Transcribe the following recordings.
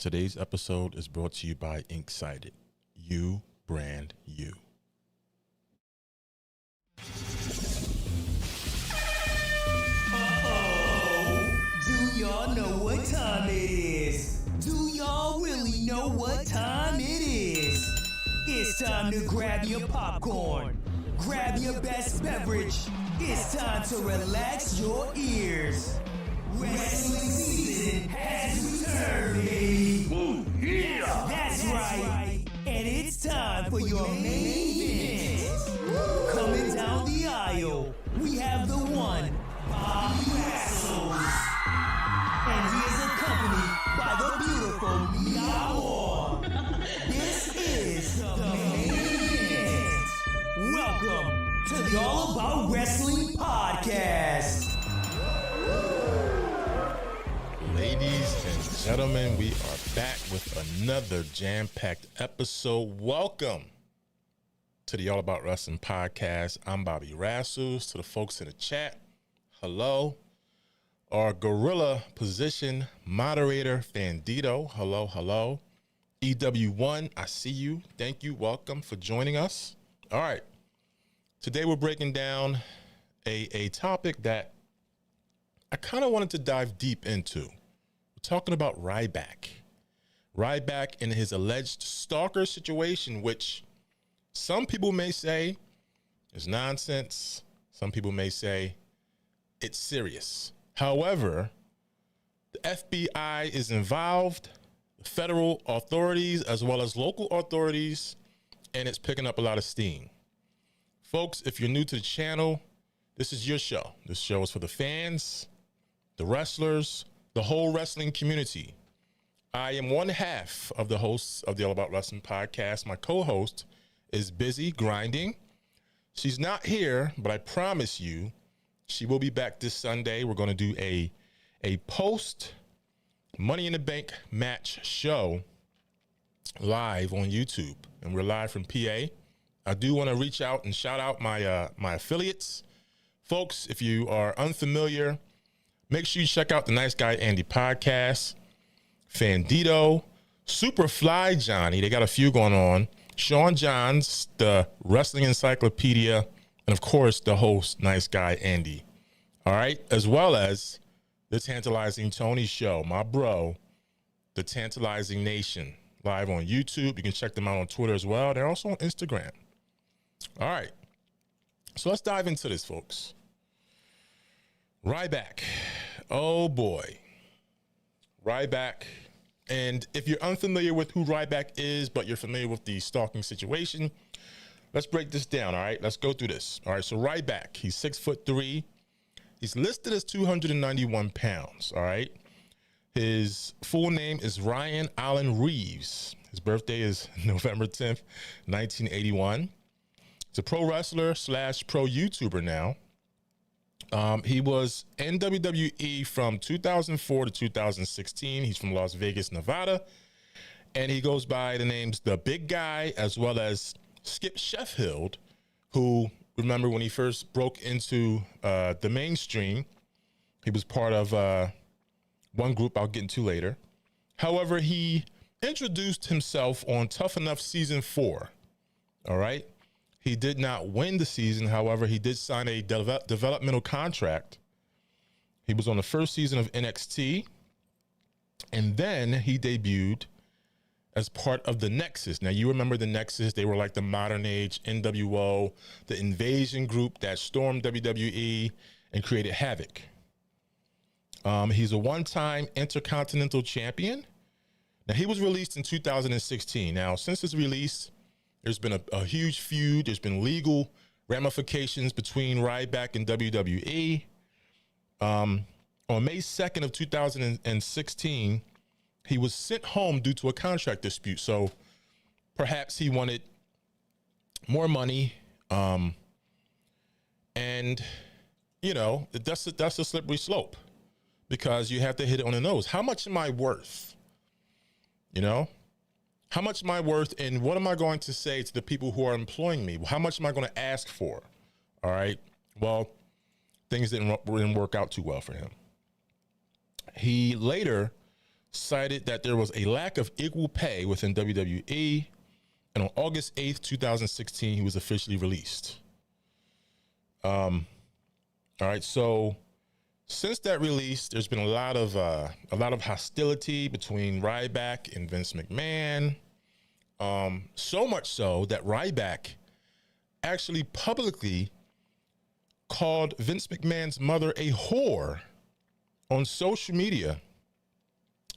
Today's episode is brought to you by Inksided. You brand you. Do y'all know what time it is? Do y'all really know what time it is? It's time to grab your popcorn, grab your best beverage. It's time to relax your ears. Wrestling season has returned, baby. Ooh, yeah! That's right. And it's time for your main event. Coming down the aisle, we have the one, Bobby Wrestles. And he is accompanied by the beautiful Mia Moore. This is the main event. Welcome to the All About Wrestling podcast. Ladies and gentlemen, we are back with another jam-packed episode. Welcome to the All About Wrestling podcast. I'm Bobby Wrestles. To the folks in the chat, hello. Our gorilla position moderator, Fandito, hello, hello. EW1, I see you. Thank you. Welcome for joining us. All right. Today we're breaking down a topic that I kind of wanted to dive deep into. We're talking about Ryback. Ryback and his alleged stalker situation, which some people may say is nonsense. Some people may say it's serious. However, the FBI is involved, the federal authorities as well as local authorities, and it's picking up a lot of steam. Folks, if you're new to the channel, this is your show. This show is for the fans, the wrestlers, the whole wrestling community. I am one half of the hosts of the All About Wrestling podcast. My co-host is busy grinding. She's not here, but I promise you, she will be back this Sunday. We're going to do a post Money in the Bank match show live on YouTube, and we're live from PA. I do want to reach out and shout out my affiliates. Folks, if you are unfamiliar, make sure you check out the Nice Guy Andy podcast, Fandito, Superfly Johnny. They got a few going on. Sean Johns, the Wrestling Encyclopedia, and of course, the host, Nice Guy Andy. All right, as well as the Tantalizing Tony Show, my bro, the Tantalizing Nation, live on YouTube. You can check them out on Twitter as well. They're also on Instagram. All right, so let's dive into this, folks. Ryback. Oh, boy. Ryback. And if you're unfamiliar with who Ryback is, but you're familiar with the stalking situation, let's break this down, all right? Let's go through this. All right, so Ryback, he's 6'3". He's listed as 291 pounds, all right? His full name is Ryan Allen Reeves. His birthday is November 10th, 1981. He's a pro wrestler / pro YouTuber now. He was in WWE from 2004 to 2016. He's from Las Vegas, Nevada. And he goes by the names The Big Guy as well as Skip Sheffield, who, remember when he first broke into the mainstream, he was part of one group I'll get into later. However, he introduced himself on Tough Enough Season 4, all right? He did not win the season. However, he did sign a developmental contract. He was on the first season of NXT, and then he debuted as part of the Nexus. Now, you remember the Nexus. They were like the modern age NWO, the invasion group that stormed WWE and created havoc. He's a one-time Intercontinental Champion. Now, he was released in 2016. Now, since his release, there's been a huge feud. There's been legal ramifications between Ryback and WWE. On May 2nd of 2016, he was sent home due to a contract dispute. So perhaps he wanted more money. And, you know, that's a slippery slope because you have to hit it on the nose. How much am I worth? You know? How much am I worth, and what am I going to say to the people who are employing me? How much am I going to ask for? All right. Well, things didn't work out too well for him. He later cited that there was a lack of equal pay within WWE, and on August 8th, 2016, he was officially released. All right, so since that release, there's been a lot of hostility between Ryback and Vince McMahon. So much so that Ryback actually publicly called Vince McMahon's mother a whore on social media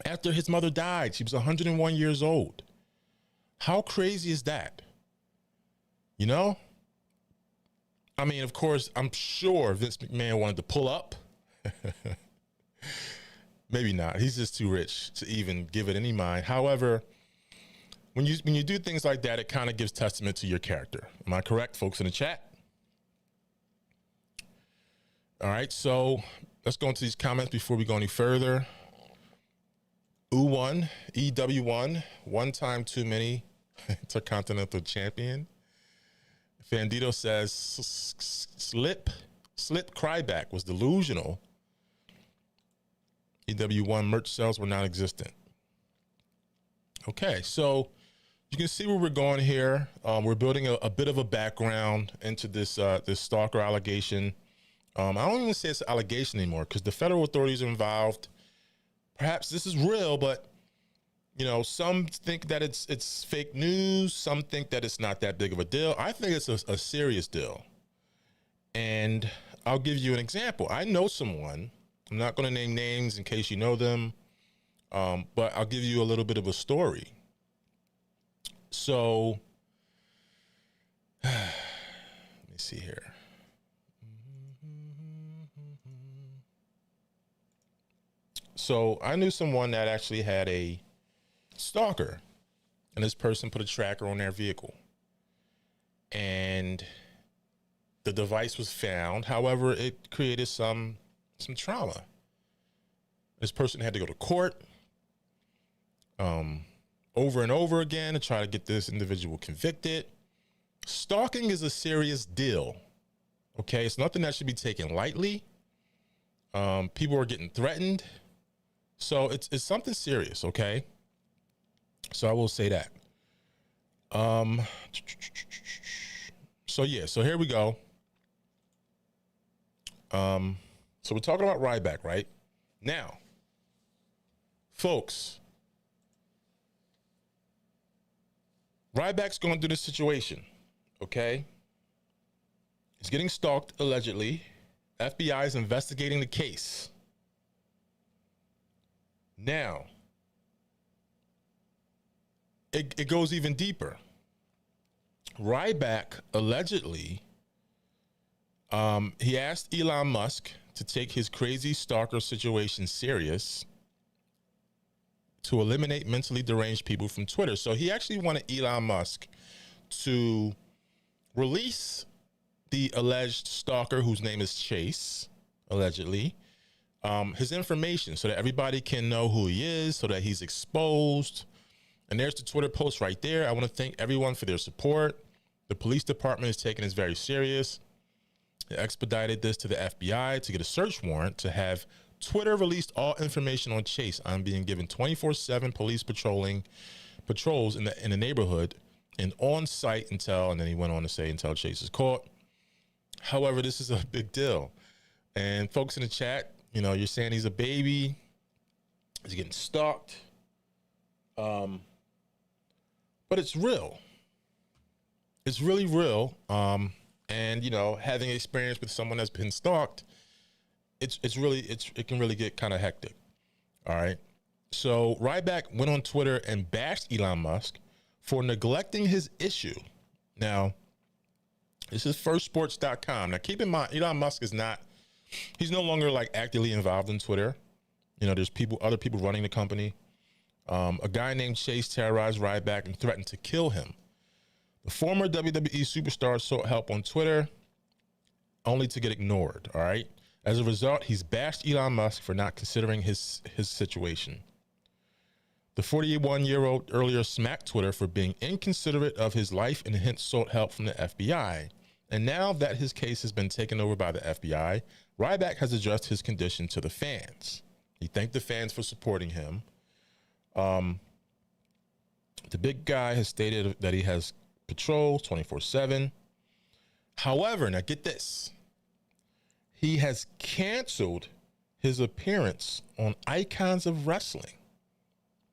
after his mother died. She was 101 years old. How crazy is that? You know? I mean, of course, I'm sure Vince McMahon wanted to pull up. Maybe not. He's just too rich to even give it any mind. However, when you do things like that, it kind of gives testament to your character. Am I correct, folks in the chat? All right, so let's go into these comments before we go any further. EW1, one time too many, Intercontinental Champion. Fandito says Slip Cryback was delusional. EW1 merch sales were non-existent. Okay, so you can see where we're going here. We're building a bit of a background into this this stalker allegation. I don't even say it's an allegation anymore because the federal authorities are involved. Perhaps this is real, but you know, some think that it's fake news. Some think that it's not that big of a deal. I think it's a serious deal. And I'll give you an example. I know someone. I'm not going to name names in case you know them, but I'll give you a little bit of a story. So, let me see here. So I knew someone that actually had a stalker, and this person put a tracker on their vehicle, and the device was found. However, it created some trauma. This person had to go to court over and over again to try to get this individual convicted. Stalking is a serious deal. Okay, it's nothing that should be taken lightly. People are getting threatened. So it's something serious, okay? So I will say that. So here we go. So we're talking about Ryback, right? Now, folks, Ryback's going through this situation, okay? He's getting stalked, allegedly. FBI is investigating the case. Now, it goes even deeper. Ryback allegedly, he asked Elon Musk to take his crazy stalker situation serious to eliminate mentally deranged people from Twitter. So he actually wanted Elon Musk to release the alleged stalker, whose name is Chase, allegedly, his information so that everybody can know who he is, so that he's exposed. And there's the Twitter post right there. I want to thank everyone for their support. The police department is taking this very serious. They expedited this to the FBI to get a search warrant to have Twitter released all information on Chase. I'm being given 24/7 police patrols in the neighborhood and on site until, and then he went on to say, until Chase is caught. However, this is a big deal. And folks in the chat, you know, you're saying he's a baby, he's getting stalked. But it's real. It's really real. And you know, having experience with someone that's been stalked, it can really get kind of hectic. All right. So Ryback went on Twitter and bashed Elon Musk for neglecting his issue. Now, this is firstsports.com. Now, keep in mind, Elon Musk he's no longer like actively involved in Twitter. You know, there's other people running the company. A guy named Chase terrorized Ryback and threatened to kill him. The former WWE superstar sought help on Twitter only to get ignored, all right? As a result, he's bashed Elon Musk for not considering his situation. The 41-year-old earlier smacked Twitter for being inconsiderate of his life and hence sought help from the FBI. And now that his case has been taken over by the FBI, Ryback has addressed his condition to the fans. He thanked the fans for supporting him. The big guy has stated that he has patrol 24/7. However, now get this. He has canceled his appearance on Icons of Wrestling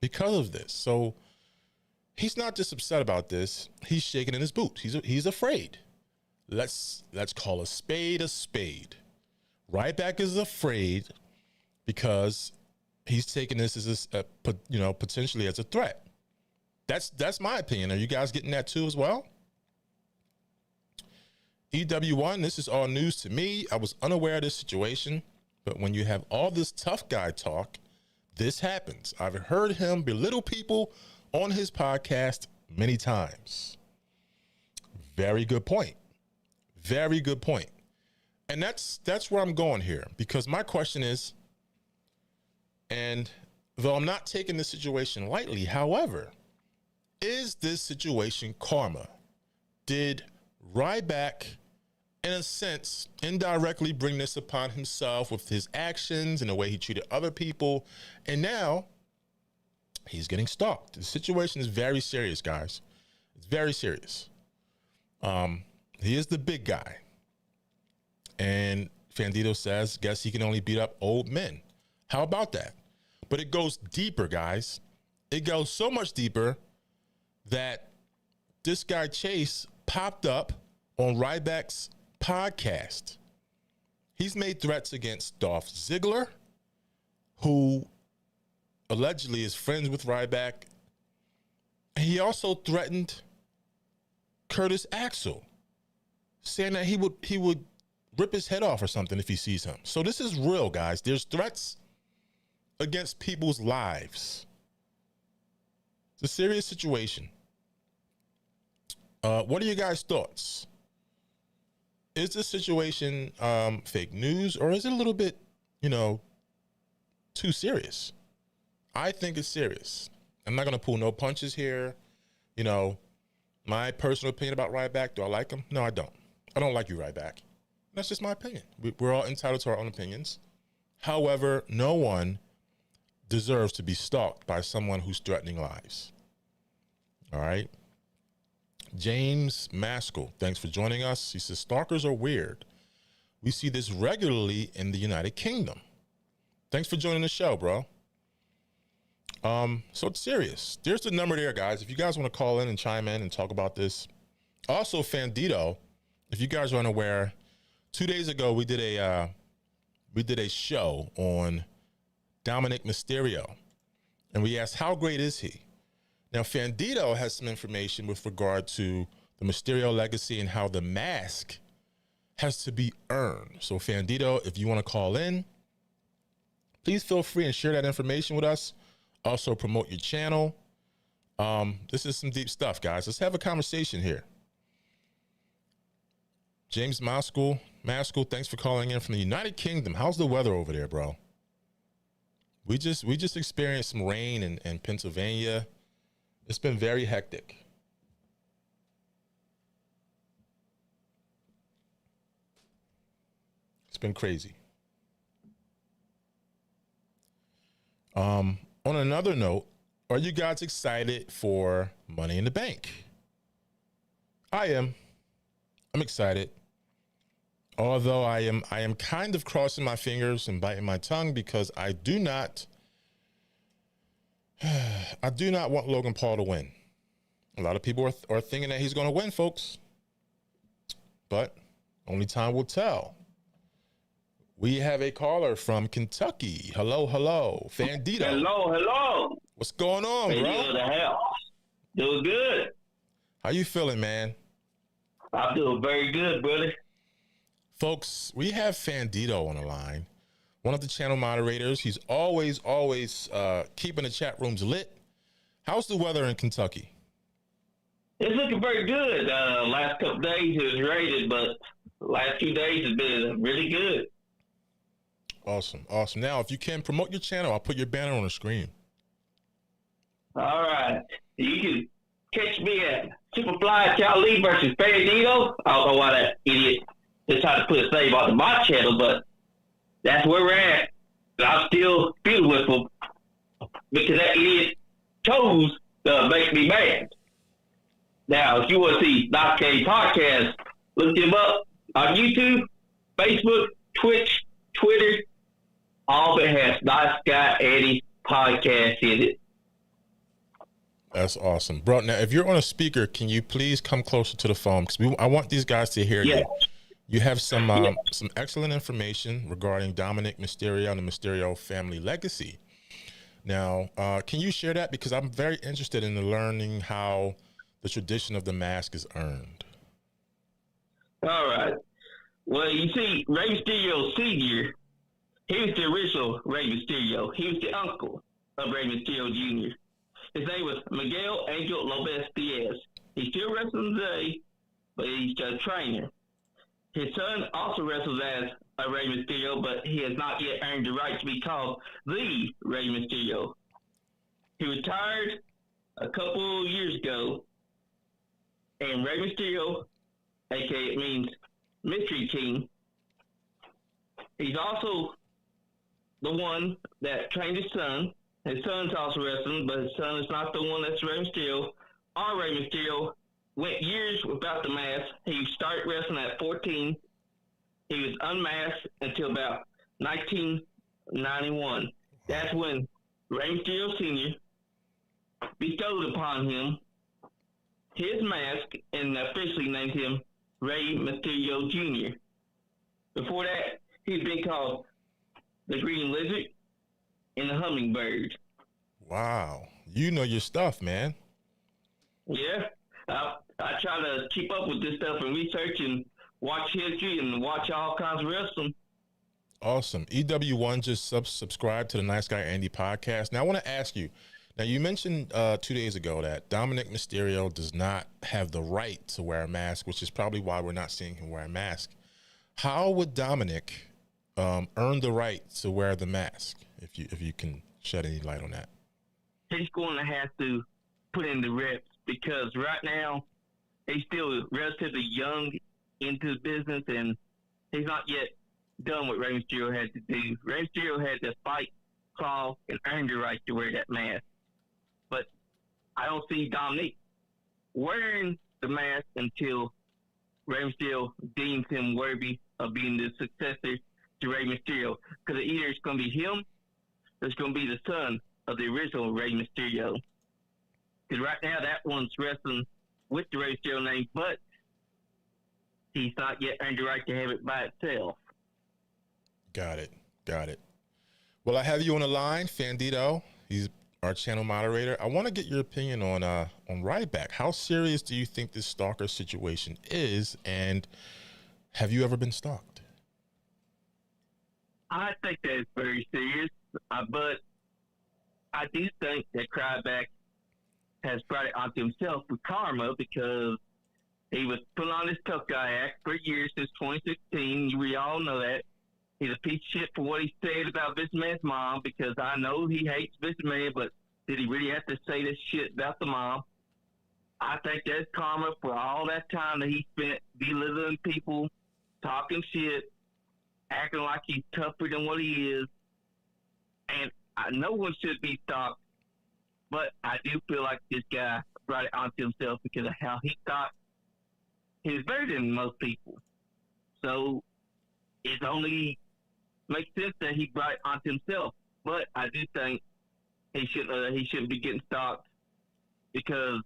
because of this. So he's not just upset about this. He's shaking in his boots. He's afraid. Let's call a spade a spade. Ryback is afraid because he's taking this as potentially as a threat. That's my opinion. Are you guys getting that too as well? EW1, this is all news to me. I was unaware of this situation, but when you have all this tough guy talk, this happens. I've heard him belittle people on his podcast many times. Very good point. Very good point. And that's where I'm going here, because my question is, and though I'm not taking this situation lightly, however, is this situation karma? Did Ryback, in a sense, indirectly bring this upon himself with his actions and the way he treated other people? And now he's getting stalked. The situation is very serious, guys. It's very serious. He is the big guy. And Fandito says, guess he can only beat up old men. How about that? But it goes deeper, guys. It goes so much deeper that this guy Chase popped up on Ryback's podcast. He's made threats against Dolph Ziggler, who allegedly is friends with Ryback. And he also threatened Curtis Axel, saying that he would rip his head off or something if he sees him. So this is real, guys. There's threats against people's lives. It's a serious situation. What are you guys' thoughts? Is this situation fake news, or is it a little bit, too serious? I think it's serious. I'm not going to pull no punches here. My personal opinion about Ryback, do I like him? No, I don't. I don't like you, Ryback. That's just my opinion. We're all entitled to our own opinions. However, no one deserves to be stalked by someone who's threatening lives. All right? James Maskell, thanks for joining us. He says, stalkers are weird. We see this regularly in the United Kingdom. Thanks for joining the show, bro. So it's serious. There's the number there, guys. If you guys want to call in and chime in and talk about this. Also, Fandito, if you guys are unaware, 2 days ago we did a show on Dominic Mysterio, and we asked, how great is he? Now, Fandito has some information with regard to the Mysterio legacy and how the mask has to be earned. So, Fandito, if you want to call in, please feel free and share that information with us. Also, promote your channel. This is some deep stuff, guys. Let's have a conversation here. James Maskell, thanks for calling in from the United Kingdom. How's the weather over there, bro? We just experienced some rain in Pennsylvania. It's been very hectic. It's been crazy. On another note, are you guys excited for Money in the Bank? I am. I'm excited. Although I am kind of crossing my fingers and biting my tongue because I do not want Logan Paul to win. A lot of people are thinking that he's going to win, folks. But only time will tell. We have a caller from Kentucky. Hello. Fandito. Hello. What's going on, bro? Fandito the house. Doing good. How you feeling, man? I'm doing very good, brother. Folks, we have Fandito on the line, one of the channel moderators. He's always keeping the chat rooms lit. How's the weather in Kentucky? It's looking very good. Last couple days it was rated, but last 2 days has been really good. Awesome. Now, if you can promote your channel, I'll put your banner on the screen. All right. You can catch me at Superfly Charlie versus Fandito. I don't know why that idiot just tried to put a save on my channel, but that's where we're at. I'm still feuding with him because that idiot chose to make me mad. Now, if you want to see Nice Guy Podcast, look them up on YouTube, Facebook, Twitch, Twitter. All of it has Nice Guy Eddie Podcast in it. That's awesome, bro. Now, if you're on a speaker, can you please come closer to the phone? Because I want these guys to hear you. You have some excellent information regarding Dominic Mysterio and the Mysterio family legacy. Now, can you share that? Because I'm very interested in learning how the tradition of the mask is earned. All right. Well, you see, Rey Mysterio Sr., he was the original Rey Mysterio. He was the uncle of Rey Mysterio Jr. His name was Miguel Angel Lopez Diaz. He's still wrestling today, but he's a trainer. His son also wrestles as a Rey Mysterio, but he has not yet earned the right to be called the Rey Mysterio. He retired a couple years ago, and Rey Mysterio, aka it means Mystery King, he's also the one that trained his son. His son's also wrestling, but his son is not the one that's Rey Mysterio. Our Rey Mysterio went years without the mask. He started wrestling at 14. He was unmasked until about 1991. That's when Rey Mysterio Sr. bestowed upon him his mask and officially named him Rey Mysterio Jr. Before that, he'd been called the Green Lizard and the Hummingbird. Wow. You know your stuff, man. Yeah. I try to keep up with this stuff and research and watch history and watch all kinds of wrestling. Awesome. EW1 just subscribed to the Nice Guy Andy podcast. Now, I want to ask you, now you mentioned 2 days ago that Dominic Mysterio does not have the right to wear a mask, which is probably why we're not seeing him wear a mask. How would Dominic earn the right to wear the mask, if you can shed any light on that? He's going to have to put in the reps, because right now he's still relatively young into the business, and he's not yet done what Rey Mysterio had to do. Rey Mysterio had to fight, claw, and earn the right to wear that mask. But I don't see Dominic wearing the mask until Rey Mysterio deems him worthy of being the successor to Rey Mysterio. Because either it's going to be him or it's going to be the son of the original Rey Mysterio. Because right now that one's wrestling with the Rey Mysterio name, but he's not yet earned the right to have it by itself. Got it. Well, I have you on the line, Fandito. He's our channel moderator. I want to get your opinion on Ryback. How serious do you think this stalker situation is, and have you ever been stalked? I think that is very serious, but I do think that Ryback has brought it onto himself with karma, because he was put on this tough guy act for years, since 2016. We all know that. He's a piece of shit for what he said about Vince McMahon's mom, because I know he hates Vince McMahon, but did he really have to say this shit about the mom? I think that's karma for all that time that he spent belittling people, talking shit, acting like he's tougher than what he is. And no one should be stalked, but I do feel like this guy brought it onto himself because of how he thought he was better than most people. So it only makes sense that he brought it onto himself. But I do think he shouldn't be getting stalked, because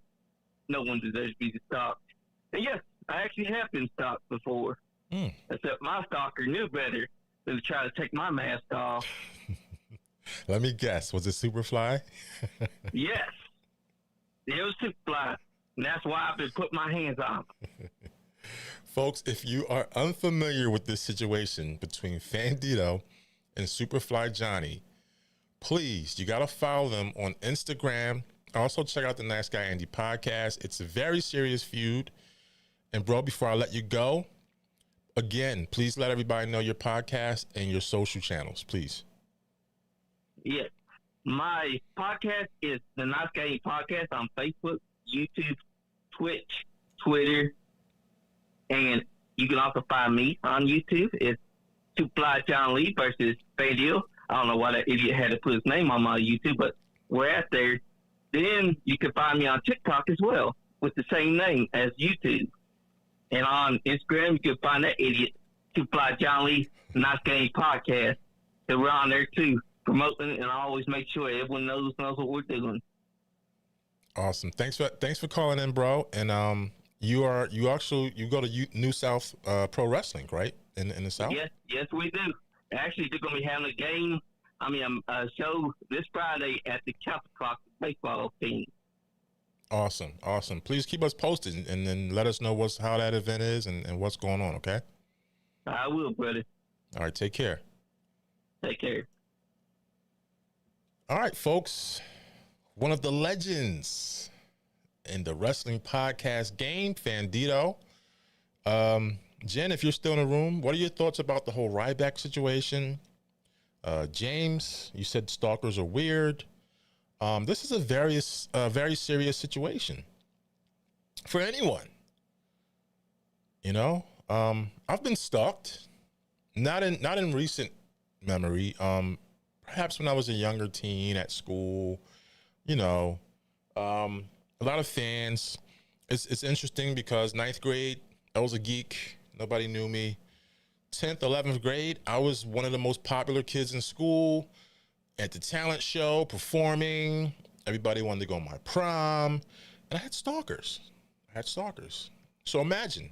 no one deserves to be stalked. And yes, I actually have been stalked before. Except my stalker knew better than to try to take my mask off. Let me guess. Was it Superfly? Yes. It was Superfly. And that's why I've been putting my hands on him. Folks, if you are unfamiliar with this situation between Fandito and Superfly Johnny, please, you got to follow them on Instagram. Also, check out the Nice Guy Andy podcast. It's a very serious feud. And, bro, before I let you go, again, please let everybody know your podcast and your social channels, please. Yes. My podcast is the Nice Guy Andy Podcast on Facebook, YouTube, Twitch, Twitter, and you can also find me on YouTube. It's Superfly John Lee versus Fadil. I don't know why that idiot had to put his name on my YouTube, but we're out there Then you can find me on TikTok as well with the same name as YouTube. And on Instagram, you can find that idiot, Two Fly John Lee Nice Game Podcast. So we're on there too, promoting, and I always make sure everyone knows what we're doing. Awesome. Thanks for calling in, bro. And you go to New South Pro Wrestling, right? In the South? Yes, we do. Actually, they're going to be having a show this Friday at the Catholic Clock baseball team. Awesome. Please keep us posted and then let us know how that event is and what's going on, okay? I will, brother. All right, take care. Take care. All right, folks. One of the legends in the wrestling podcast game, Fandito. Jen, if you're still in the room, what are your thoughts about the whole Ryback situation? James, you said stalkers are weird. This is a very serious situation for anyone. You know, I've been stalked, not in recent memory. Perhaps when I was a younger teen at school. You know, a lot of fans. It's interesting because 9th grade, I was a geek. Nobody knew me. 10th, 11th grade, I was one of the most popular kids in school at the talent show, performing. Everybody wanted to go to my prom. And I had stalkers. So imagine,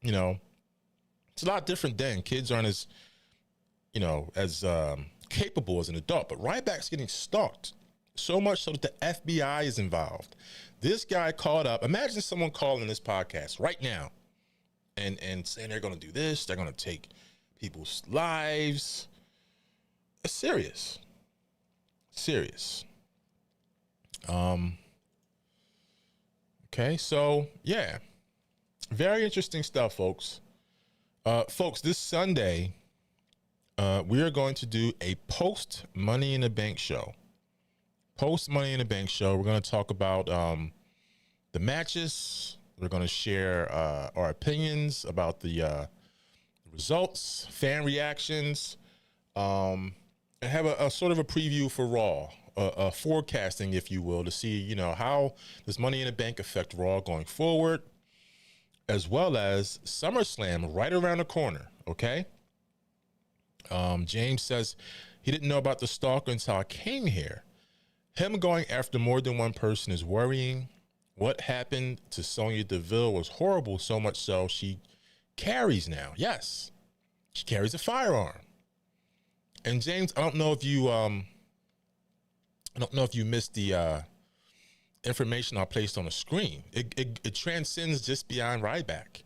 you know, it's a lot different then. Kids aren't as, you know, as capable as an adult. But Ryback's getting stalked. So much so that the FBI is involved. This guy called up. Imagine someone calling this podcast right now and saying they're going to do this. They're going to take people's lives. It's serious. Okay, so yeah, very interesting stuff, folks. Folks, this Sunday, we are going to do a post Money in the Bank show. We're going to talk about the matches. We're going to share our opinions about the results, fan reactions, and have a sort of a preview for Raw, forecasting, if you will, to see, you know, how does Money in the Bank affect Raw going forward, as well as SummerSlam right around the corner, okay? James says he didn't know about the stalker until I came here. Him going after more than one person is worrying. What happened to Sonya Deville was horrible, so much so she carries now. Yes, she carries a firearm. And James, I don't know if you missed the information I placed on the screen. It transcends just beyond Ryback.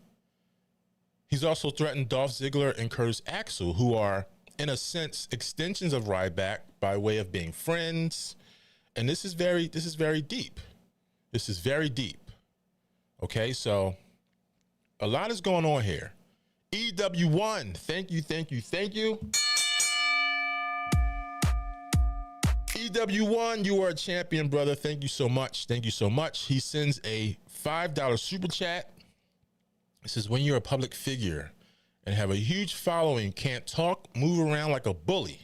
He's also threatened Dolph Ziggler and Curtis Axel, who are, in a sense, extensions of Ryback by way of being friends. And this is very deep. Okay, so a lot is going on here. EW1, thank you. EW1, you are a champion, brother. Thank you so much. He sends a $5 super chat. It says, when you're a public figure and have a huge following, can't talk, move around like a bully.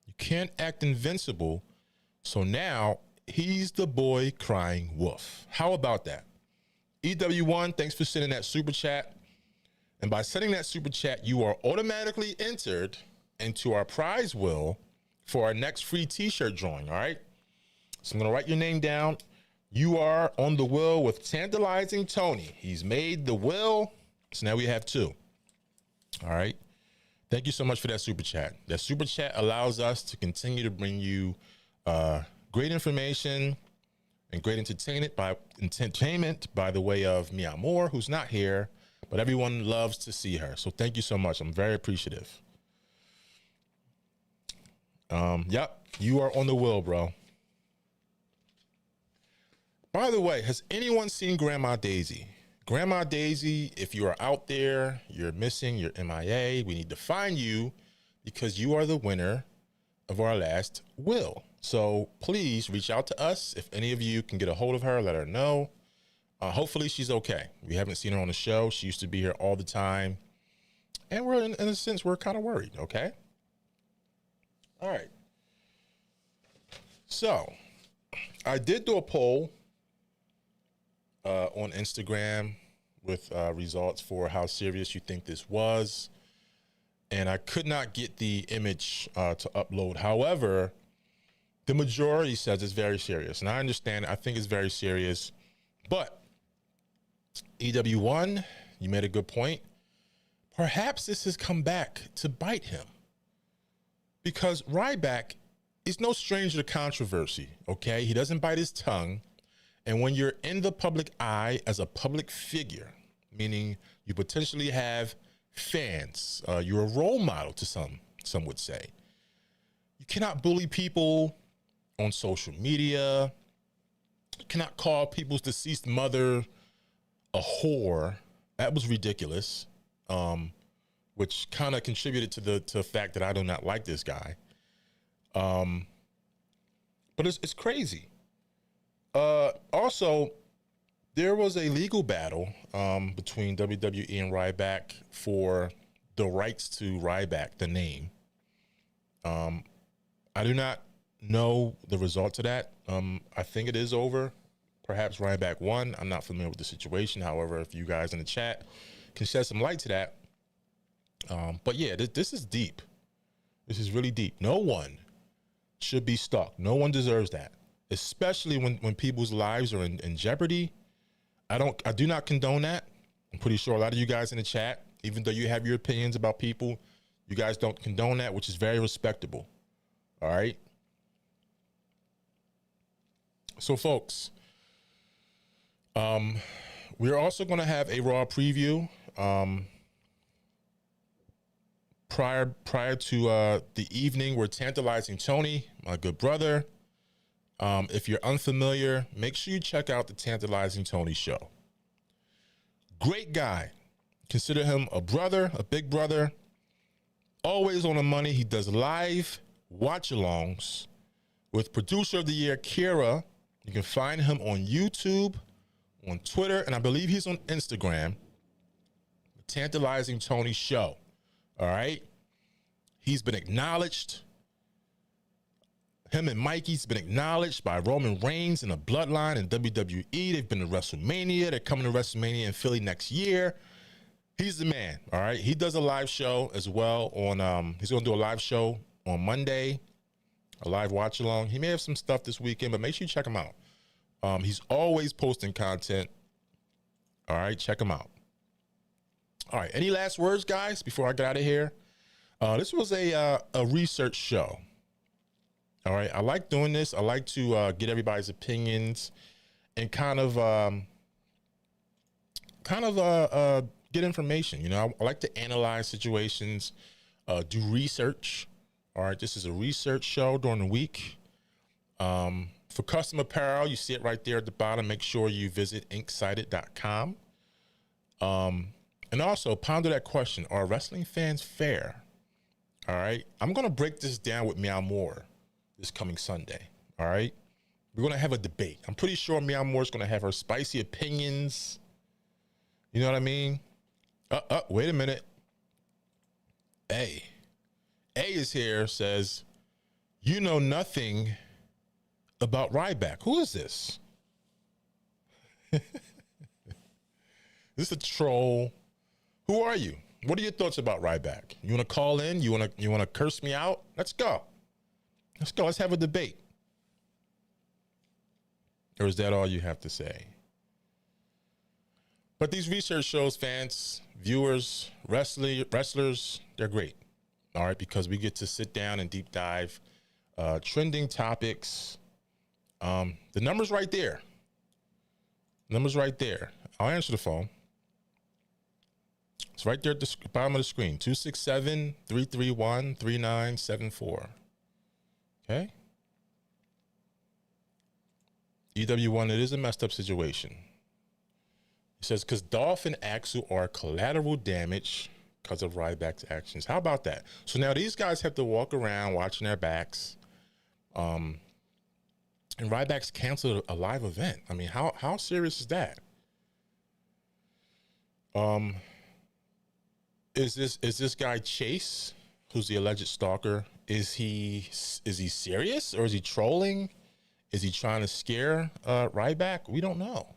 You can't act invincible. So now he's the boy crying wolf. How about that? EW1, thanks for sending that super chat. And by sending that super chat, you are automatically entered into our prize wheel for our next free t-shirt drawing, all right? So I'm going to write your name down. You are on the wheel with Tantalizing Tony. He's made the wheel, so now we have two. All right? Thank you so much for that super chat. That super chat allows us to continue to bring you great information and great entertainment by the way of Mia Moore, who's not here, but everyone loves to see her. So thank you so much. I'm very appreciative. Yep, you are on the wheel, bro. By the way, has anyone seen Grandma Daisy? Grandma Daisy, if you are out there, you're missing, you're MIA, we need to find you because you are the winner of our last will. So please reach out to us. If any of you can get a hold of her, let her know. Hopefully she's okay. We haven't seen her on the show. She used to be here all the time. And we're, in a sense, we're kind of worried, okay? All right. So, I did do a poll on Instagram with results for how serious you think this was, and I could not get the image to upload. However, the majority says it's very serious, and I understand. I think it's very serious, but EW1, you made a good point. Perhaps this has come back to bite him, because Ryback is no stranger to controversy, okay? He doesn't bite his tongue. And when you're in the public eye as a public figure, meaning you potentially have fans, you're a role model to some would say. You cannot bully people on social media. You cannot call people's deceased mother a whore. That was ridiculous, which kind of contributed to the fact that I do not like this guy. But it's crazy. Also, there was a legal battle between WWE and Ryback for the rights to Ryback, the name. I do not know the result to that. I think it is over. Perhaps Ryback won. I'm not familiar with the situation. However, if you guys in the chat can shed some light to that. But yeah, this is deep. This is really deep. No one should be stalked. No one deserves that, especially when people's lives are in jeopardy. I do not condone that. I'm pretty sure a lot of you guys in the chat, even though you have your opinions about people, you guys don't condone that, which is very respectable. All right. So folks, we're also going to have a Raw preview prior to the evening. We're tantalizing Tony, my good brother. If you're unfamiliar, make sure you check out the Tantalizing Tony show. Great guy. Consider him a brother, a big brother. Always on the money. He does live watch-alongs with producer of the year, Kira. You can find him on YouTube, on Twitter, and I believe he's on Instagram. The Tantalizing Tony show. All right. He's been acknowledged. Him and Mikey's been acknowledged by Roman Reigns and the Bloodline and WWE. They've been to WrestleMania. They're coming to WrestleMania in Philly next year. He's the man. All right. He does a live show as well on, he's going to do a live show on Monday, a live watch along. He may have some stuff this weekend, but make sure you check him out. He's always posting content. All right. Check him out. All right. Any last words, guys, before I get out of here? This was a research show. All right. I like doing this. I like to get everybody's opinions and kind of get information. You know, I like to analyze situations, do research. All right. This is a research show during the week. For custom apparel, you see it right there at the bottom. Make sure you visit inksighted.com. And also ponder that question. Are wrestling fans fair? All right. I'm going to break this down with Meow Moore this coming Sunday. All right. We're going to have a debate. I'm pretty sure Meow Moore is going to have her spicy opinions. You know what I mean? Wait a minute. A is here, says, you know nothing about Ryback. Who is this? Is this a troll? Who are you? What are your thoughts about Ryback? You want to call in? You want to curse me out? Let's go. Let's go. Let's have a debate. Or is that all you have to say? But these research shows, fans, viewers, wrestlers, they're great. All right, because we get to sit down and deep dive trending topics. The number's right there. Number's right there. I'll answer the phone. It's right there at the bottom of the screen. 267-331-3974. Okay? EW1, it is a messed up situation. It says, because Dolph and Axel are collateral damage because of Ryback's actions. How about that? So now these guys have to walk around watching their backs. And Ryback's canceled a live event. I mean, how serious is that? Is this guy Chase, who's the alleged stalker? Is he serious, or is he trolling? Is he trying to scare Ryback? We don't know.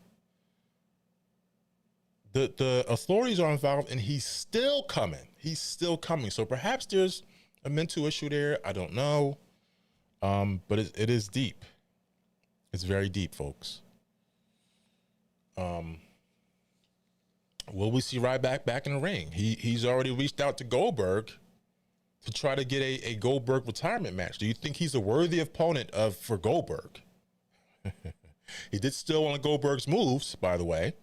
The authorities are involved, and he's still coming. He's still coming. So perhaps there's a mental issue there. I don't know. But it is deep. It's very deep, folks. Will we see Ryback back in the ring? He's already reached out to Goldberg to try to get a Goldberg retirement match. Do you think he's a worthy opponent for Goldberg? He did steal one of Goldberg's moves, by the way.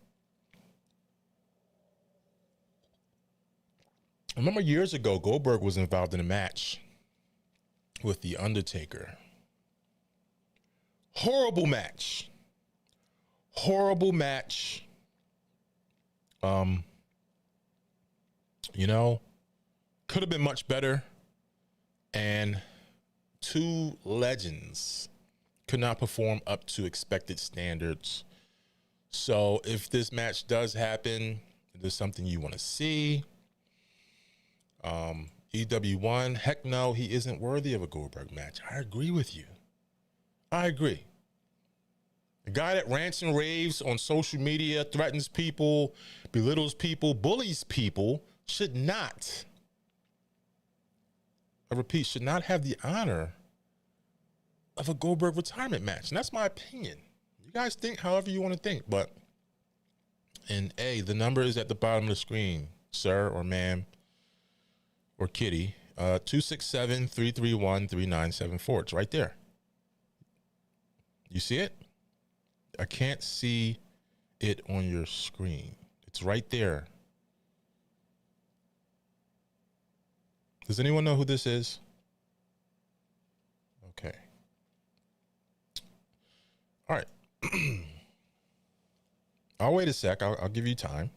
I remember years ago, Goldberg was involved in a match with The Undertaker. Horrible match. Horrible match. You know, could have been much better. And two legends could not perform up to expected standards. So if this match does happen, there's something you want to see. EW1, heck no, he isn't worthy of a Goldberg match. I agree with you. I agree. A guy that rants and raves on social media, threatens people, belittles people, bullies people, should not, I repeat, should not have the honor of a Goldberg retirement match. And that's my opinion. You guys think however you want to think, but, and the number is at the bottom of the screen, sir or ma'am or kitty, 267-331-3974. It's right there. You see it? I can't see it on your screen. It's right there. Does anyone know who this is? Okay. All right. I'll wait a sec. I'll give you time.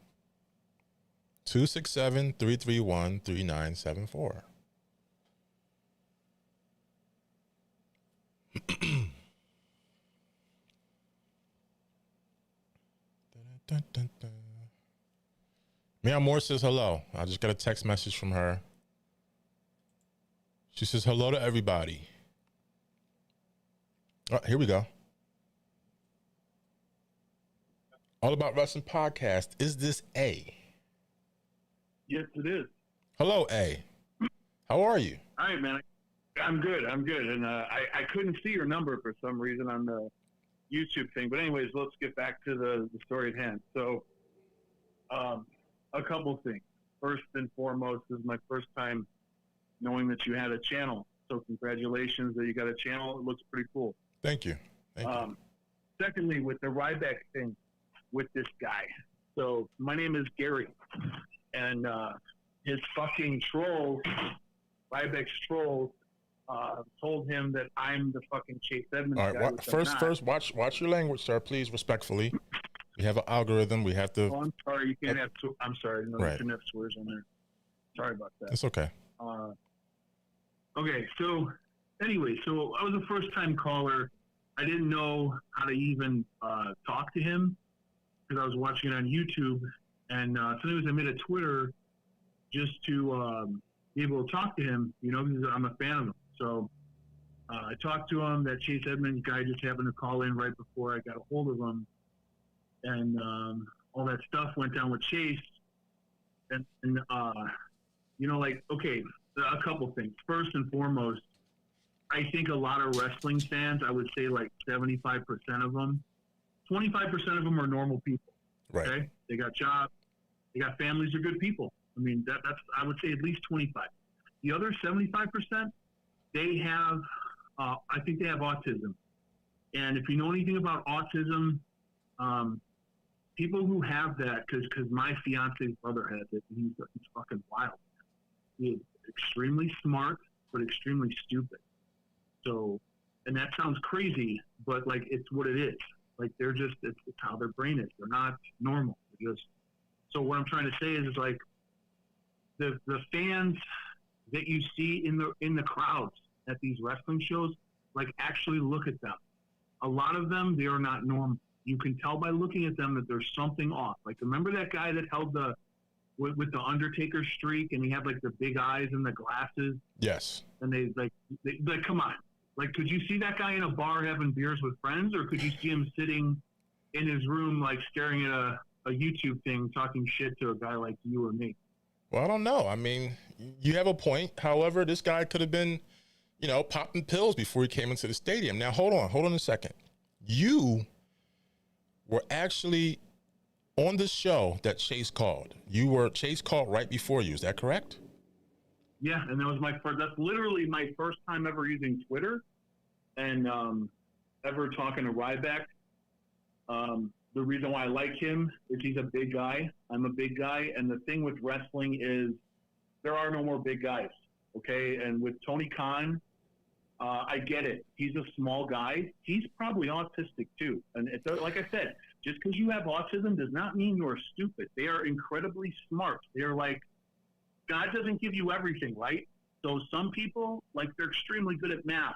267-331-3974. Dun, dun, dun. Mia Moore says hello. I just got a text message from her. She says hello to everybody. Oh, here we go. All About Wrestling podcast. Is this A? Yes, it is. Hello, A. How are you? All right, man. I'm good. And I couldn't see your number for some reason on the YouTube thing. But anyways, let's get back to the story at hand. So a couple things. First and foremost, this is my first time knowing that you had a channel. So congratulations that you got a channel. It looks pretty cool. Thank you. Thank you. Secondly, with the Ryback thing with this guy. So my name is Gary. And his fucking trolls, Ryback's trolls, told him that I'm the fucking Chase Edmonds All right, guy. first, watch your language, sir, please, respectfully. We have an algorithm. We have to. Oh, I'm sorry. You can't have. I'm sorry. No, Right. you can have swears on there. Sorry about that. It's okay. Okay. So anyway, so I was a first-time caller. I didn't know how to even talk to him because I was watching it on YouTube. And so anyways, I made a Twitter just to be able to talk to him, you know, because I'm a fan of him. So I talked to him. That Chase Edmonds guy just happened to call in right before I got a hold of him. And all that stuff went down with Chase. And you know, like, okay, a couple things. First and foremost, I think a lot of wrestling fans, I would say like 75% of them, 25% of them are normal people. Right. Okay? They got jobs. They got families. They're good people. I mean, that's, I would say at least 25. The other 75%, they have, I think they have autism. And if you know anything about autism, people who have that, because my fiance's brother has it, he's fucking wild. He is extremely smart, but extremely stupid. So, and that sounds crazy, but like, it's what it is. Like, they're just, it's how their brain is. They're not normal. They're just, so what I'm trying to say is like, the fans that you see in the crowds at these wrestling shows, like, actually look at them. A lot of them, they are not normal. You can tell by looking at them that there's something off. Like, remember that guy that held with the Undertaker streak, and he had like the big eyes and the glasses? Yes. And they come on. Like, could you see that guy in a bar having beers with friends, or could you see him sitting in his room, like staring at a YouTube thing, talking shit to a guy like you or me? Well, I don't know. I mean, you have a point. However, this guy could have been, you know, popping pills before he came into the stadium. Now, hold on a second. You were actually on the show that Chase called. Chase called right before you. Is that correct? Yeah, and that was that's literally my first time ever using Twitter and ever talking to Ryback. The reason why I like him is he's a big guy. I'm a big guy. And the thing with wrestling is there are no more big guys, okay? And with Tony Khan, I get it. He's a small guy. He's probably autistic too. And like I said, just because you have autism does not mean you're stupid. They are incredibly smart. They're like, God doesn't give you everything, right? So some people, like, they're extremely good at math,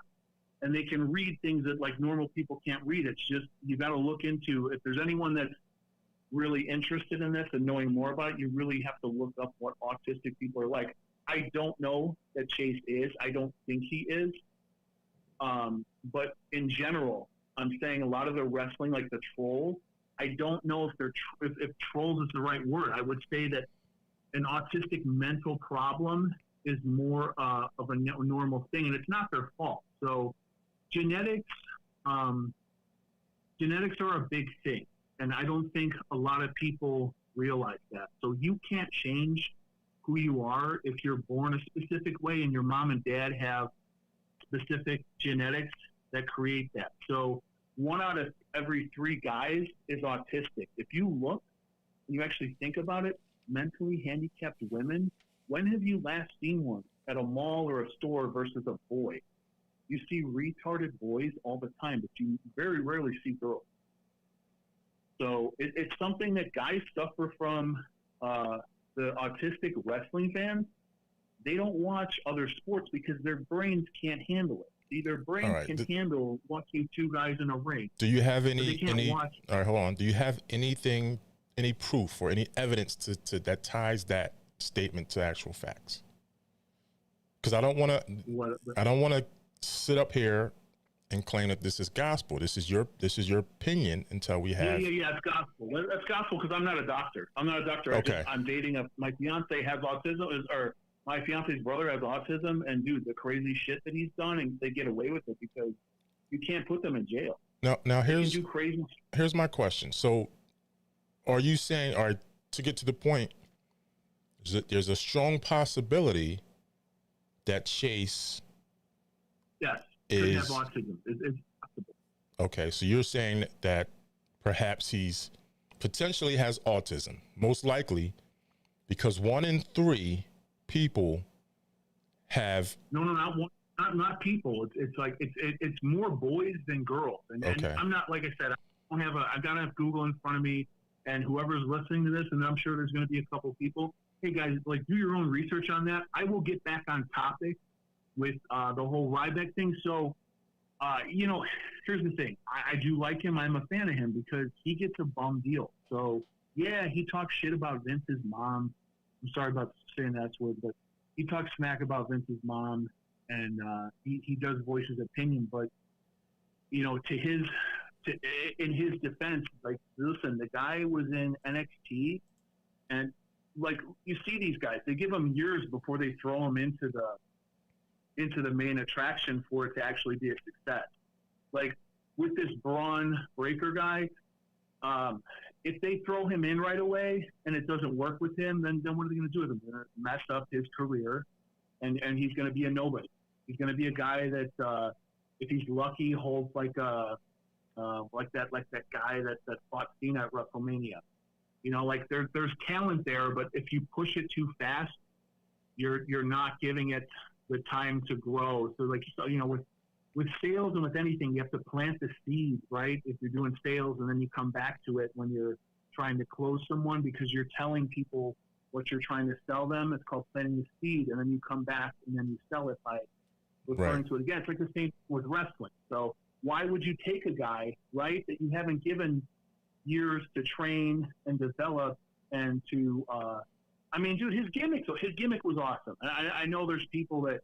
and they can read things that, like, normal people can't read. It's just, you got to look into, if there's anyone that's really interested in this and knowing more about it, you really have to look up what autistic people are like. I don't know that Chase is. I don't think he is. But in general, I'm saying a lot of the wrestling, like the trolls, I don't know if trolls is the right word. I would say that an autistic mental problem is more of a normal thing, and it's not their fault. So genetics are a big thing, and I don't think a lot of people realize that. So you can't change who you are if you're born a specific way and your mom and dad have specific genetics that create that. So 1 out of every 3 guys is autistic. If you look and you actually think about it, mentally handicapped women, when have you last seen one at a mall or a store versus a boy? You see retarded boys all the time, but you very rarely see girls. So it's something that guys suffer from. The autistic wrestling fans, they don't watch other sports because their brains can't handle it. See, their brains can handle watching 2 guys in a ring. Do you have any all right, hold on. Do you have any proof or any evidence to that ties that statement to actual facts? Because I don't want to sit up here and claim that this is gospel. This is your opinion until we have. Yeah. It's gospel. That's gospel because I'm not a doctor. Okay. I'm dating my fiance has autism, or my fiance's brother has autism, and dude, the crazy shit that he's done, and they get away with it because you can't put them in jail. Now here's my question. So, are you saying, all right, to get to the point, is that there's a strong possibility that Chase could have autism. It's possible. Okay, so you're saying that perhaps he's potentially has autism, most likely because 1 in 3 people have. No, not people. It's like it's more boys than girls. And I'm not, like I said, I gotta have Google in front of me, and whoever's listening to this, and I'm sure there's going to be a couple people. Hey guys, like, do your own research on that. I will get back on topic with the whole Ryback thing. So, here's the thing. I do like him. I'm a fan of him because he gets a bum deal. So, yeah, he talks shit about Vince's mom. I'm sorry about saying that word, but he talks smack about Vince's mom, and he does voice his opinion. But, in his defense, like, listen, the guy was in NXT, and, like, you see these guys, they give them years before they throw them into the main attraction for it to actually be a success. Like, with this Braun Breaker guy, if they throw him in right away and it doesn't work with him, then what are they going to do with him? They're going to mess up his career, and he's going to be a nobody. He's going to be a guy that, if he's lucky, holds like that guy that fought Cena at WrestleMania. Like, there's talent there, but if you push it too fast, you're not giving it the time to grow. So, like, with sales and with anything, you have to plant the seed, right? If you're doing sales, and then you come back to it when you're trying to close someone, because you're telling people what you're trying to sell them. It's called planting the seed, and then you come back and then you sell it by referring to it again. It's like the same with wrestling. So why would you take a guy, right, that you haven't given years to train and develop and to dude, his gimmick was awesome. I know there's people that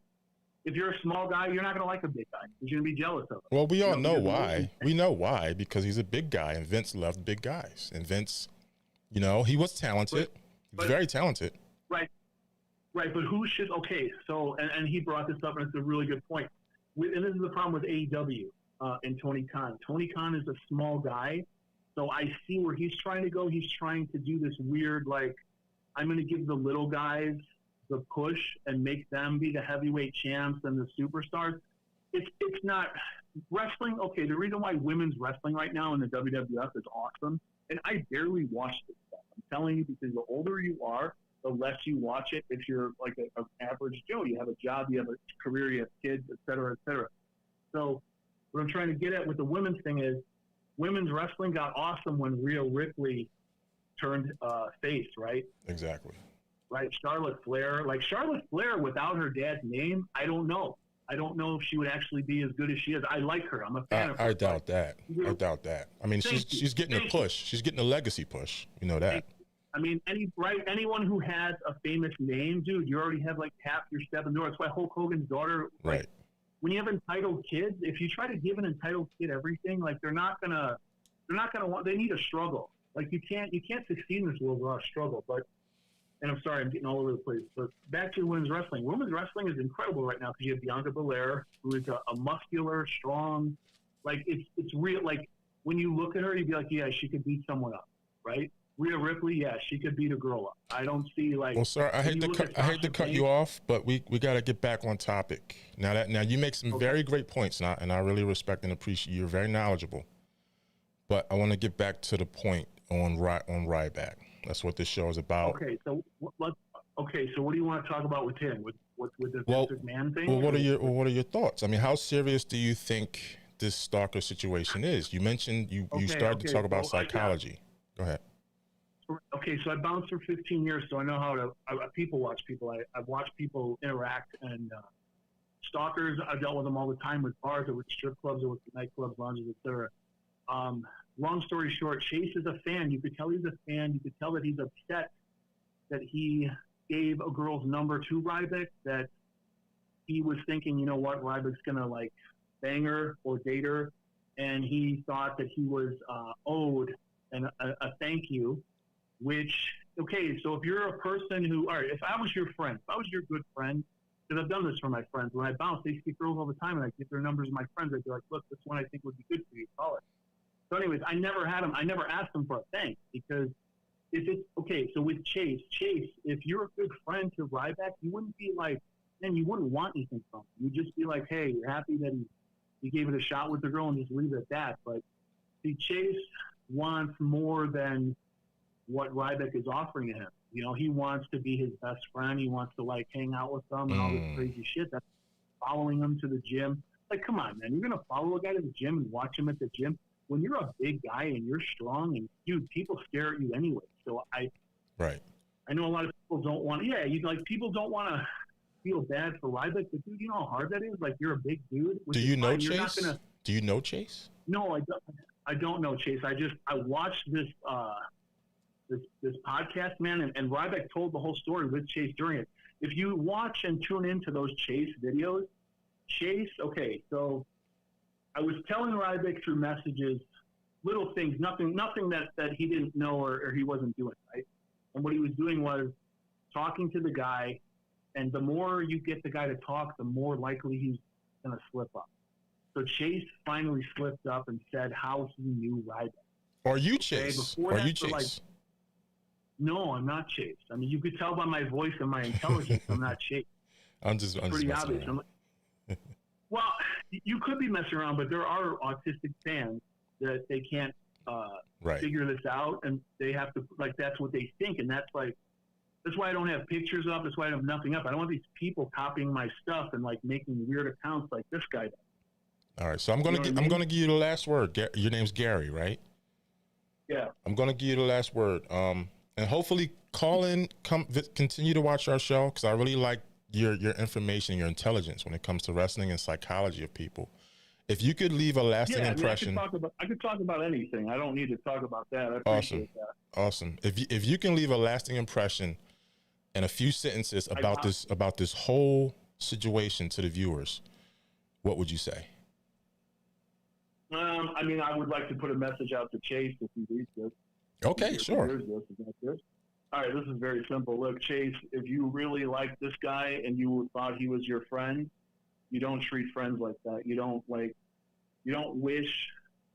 if you're a small guy, you're not going to like a big guy. You're going to be jealous of him. Well, we all know because why. We know why, because he's a big guy, and Vince loved big guys. And Vince, you know, he was talented. He was very talented. Right. Right. But who should, okay, so, and he brought this up, and it's a really good point. And this is the problem with AEW and Tony Khan. Tony Khan is a small guy, so I see where he's trying to go. He's trying to do this weird, like, I'm going to give the little guys the push and make them be the heavyweight champs and the superstars. It's not wrestling. Okay, the reason why women's wrestling right now in the WWF is awesome, and I barely watch this stuff. I'm telling you, because the older you are, the less you watch it. If you're like an average Joe, you have a job, you have a career, you have kids, et cetera, et cetera. So what I'm trying to get at with the women's thing is women's wrestling got awesome when Rhea Ripley turned face, right? Exactly. Right, Charlotte Flair. Like Charlotte Flair without her dad's name, I don't know. I don't know if she would actually be as good as she is. I like her. I'm a fan of her. I doubt that. I doubt that. I mean, she's getting a push. She's getting a legacy push. You know that. I mean, anyone who has a famous name, dude, you already have like half your step in the door. That's why Hulk Hogan's daughter, like, right. When you have entitled kids, if you try to give an entitled kid everything, like they're not gonna want. They need a struggle. Like you can't succeed in this world without a struggle. But, and I'm sorry, I'm getting all over the place. But back to women's wrestling. Women's wrestling is incredible right now because you have Bianca Belair, who is a muscular, strong, like it's real. Like when you look at her, you'd be like, yeah, she could beat someone up, right? Rhea Ripley, yeah, she could beat a girl up. I don't see like. Well, sir, I hate to cut you off, but we got to get back on topic. Now you make some very great points, and I really respect and appreciate. You're very knowledgeable, but I want to get back to the point on Ryback. That's what this show is about. Okay, so what do you want to talk about with him? With the Vince McMahon thing? Well, what are your thoughts? I mean, how serious do you think this Stalker situation is? You mentioned you started to talk about psychology. Go ahead. Okay, so I bounced for 15 years, so I know how to people watch people. I've watched people interact, and stalkers, I've dealt with them all the time with bars or with strip clubs or with nightclubs, lounges, etc. Long story short, Chase is a fan. You could tell he's a fan. You could tell that he's upset that he gave a girl's number to Ryback, that he was thinking, you know what, Ryback's going to like bang her or date her, and he thought that he was owed a thank you. Which, okay, so if you're a person who, all right, if I was your friend, if I was your good friend, because I've done this for my friends, when I bounce, they see girls all the time, and I get their numbers of my friends. I'd be like, look, this one I think would be good for you, call it. So anyways, I never asked them for a thanks, because if it's, okay, so with Chase, if you're a good friend to Ryback, you wouldn't be like, man, you wouldn't want anything from him. You'd just be like, hey, you're happy that he gave it a shot with the girl and just leave it at that. But see, Chase wants more than what Ryback is offering to him. You know, he wants to be his best friend. He wants to like hang out with them and all this crazy shit. That's following him to the gym. Like, come on, man. You're going to follow a guy to the gym and watch him at the gym? When you're a big guy and you're strong, and dude, people stare at you anyway. So I know a lot of people don't want to, people don't want to feel bad for Ryback, but dude, you know how hard that is? Like, you're a big dude. Do you know Chase? Do you know Chase? No, I don't know Chase. I watched this podcast, man, and Ryback told the whole story with Chase during it. If you watch and tune into those Chase videos, okay, so I was telling Ryback through messages, little things, nothing that he didn't know or he wasn't doing, right? And what he was doing was talking to the guy, and the more you get the guy to talk, the more likely he's going to slip up. So Chase finally slipped up and said how he knew Ryback. Are you Chase? Okay, Are you Chase? No, I'm not Chase. I mean, you could tell by my voice and my intelligence, I'm not Chase. I'm just pretty obvious. Well, you could be messing around, but there are autistic fans that they can't figure this out, and they have to, like, that's what they think, and that's why I don't have pictures up. That's why I have nothing up. I don't want these people copying my stuff and like making weird accounts like this guy does. All right, so I'm gonna give you the last word. Your name's Gary, right? Yeah. I'm gonna give you the last word. And hopefully call in, continue to watch our show, because I really like your information, your intelligence when it comes to wrestling and psychology of people. If you could leave a lasting impression. I could talk about anything. I don't need to talk about that. I appreciate that. Awesome. If you can leave a lasting impression in a few sentences about this whole situation to the viewers, what would you say? I mean, I would like to put a message out to Chase if he reads this. Okay, sure. All right, this is very simple. Look, Chase, if you really like this guy and you thought he was your friend, you don't treat friends like that. You don't wish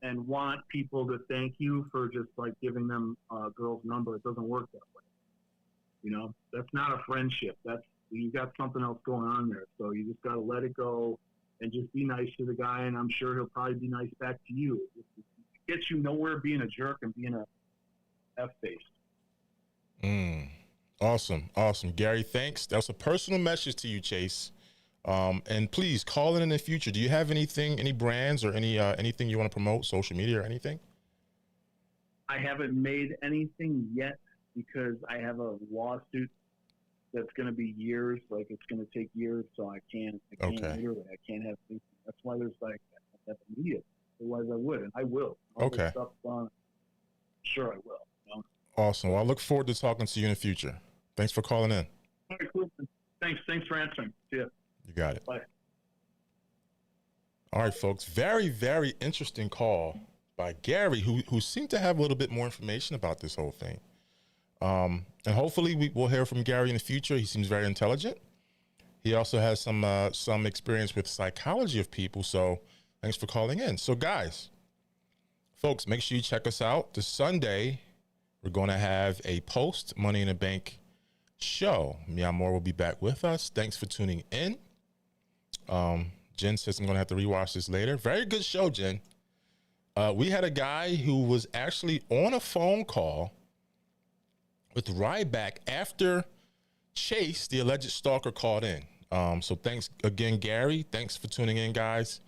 and want people to thank you for just like giving them a girl's number. It doesn't work that way. You know, that's not a friendship. You got something else going on there. So you just got to let it go and just be nice to the guy. And I'm sure he'll probably be nice back to you. It gets you nowhere being a jerk and being a F-face. Awesome. Gary, thanks. That was a personal message to you, Chase. And please call in the future. Do you have anything, any brands or anything you want to promote, social media or anything? I haven't made anything yet because I have a lawsuit that's going to be years. Like it's going to take years. So I can't literally, I can't have anything. That's why there's like, I have media. Otherwise I would, and I will. All this stuff, sure I will. You know? Awesome. Well, I look forward to talking to you in the future. Thanks for calling in. All right, cool. Thanks for answering. See ya. You got it. Bye. All right, folks. Very, very interesting call by Gary, who seemed to have a little bit more information about this whole thing. And hopefully we'll hear from Gary in the future. He seems very intelligent. He also has some experience with psychology of people. So thanks for calling in. So guys, folks, make sure you check us out. This Sunday, we're going to have a post Money in the Bank show. Meow Moore will be back with us. Thanks for tuning in. Jen says I'm going to have to rewatch this later. Very good show, Jen. We had a guy who was actually on a phone call with Ryback after Chase, the alleged stalker, called in. So thanks again, Gary. Thanks for tuning in, guys.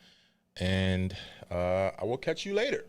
And I will catch you later.